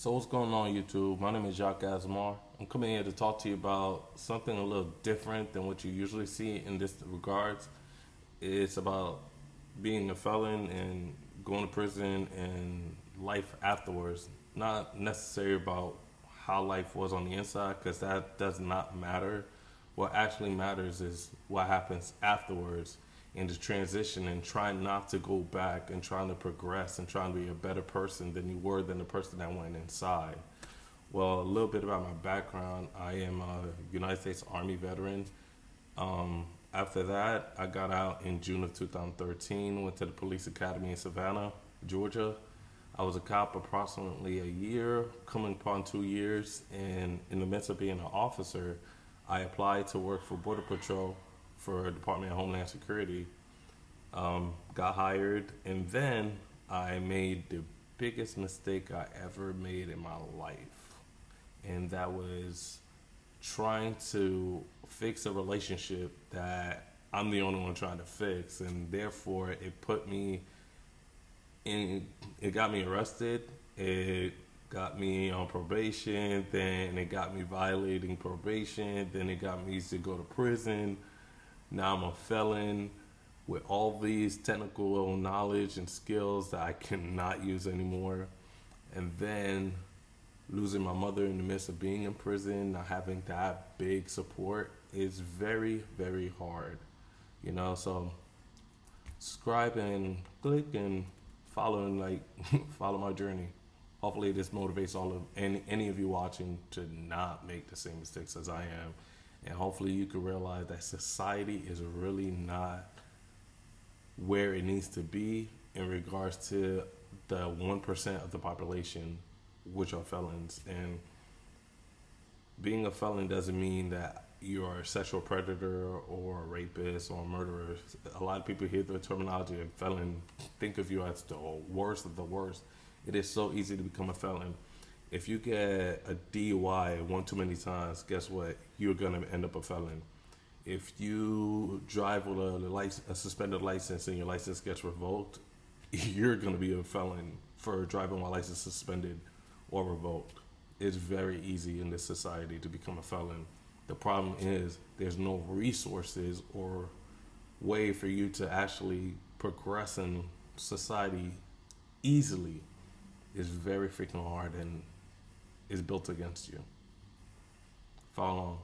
So what's going on YouTube? My name is Jacques Asmar. I'm coming here to talk to you about something a little different than what you usually see in this regards. It's about being a felon and going to prison and life afterwards. Not necessarily about how life was on the inside because that does not matter. What actually matters is what happens afterwards in the transition and trying not to go back and trying to progress and trying to be a better person than you were than the person that went inside. Well, a little bit about my background. I am a United States Army veteran. After that, I got out in June of 2013, went to the police academy in Savannah, Georgia. I was a cop approximately a year, coming upon 2 years, and in the midst of being an officer, I applied to work for Border Patrol for Department of Homeland Security. Got hired, and then I made the biggest mistake I ever made in my life, and that was trying to fix a relationship that I'm the only one trying to fix, and therefore it put me in. It got me arrested. It got me on probation. Then it got me violating probation. Then it got me to go to prison. Now I'm a felon with all these technical knowledge and skills that I cannot use anymore. And then losing my mother in the midst of being in prison, not having that big support is very, very hard. So subscribe and click and follow and follow my journey. Hopefully this motivates all of any of you watching to not make the same mistakes as I am. And hopefully you can realize that society is really not where it needs to be in regards to the 1% of the population which are felons. And being a felon doesn't mean that you're a sexual predator or a rapist or a murderer. A lot of people hear the terminology of felon, think of you as the worst of the worst. It is so easy to become a felon. If you get a DUI one too many times, guess what? You're gonna end up a felon. If you drive with a suspended license and your license gets revoked, you're gonna be a felon for driving while license suspended or revoked. It's very easy in this society to become a felon. The problem is there's no resources or way for you to actually progress in society easily. It's very freaking hard and is built against you. Follow on.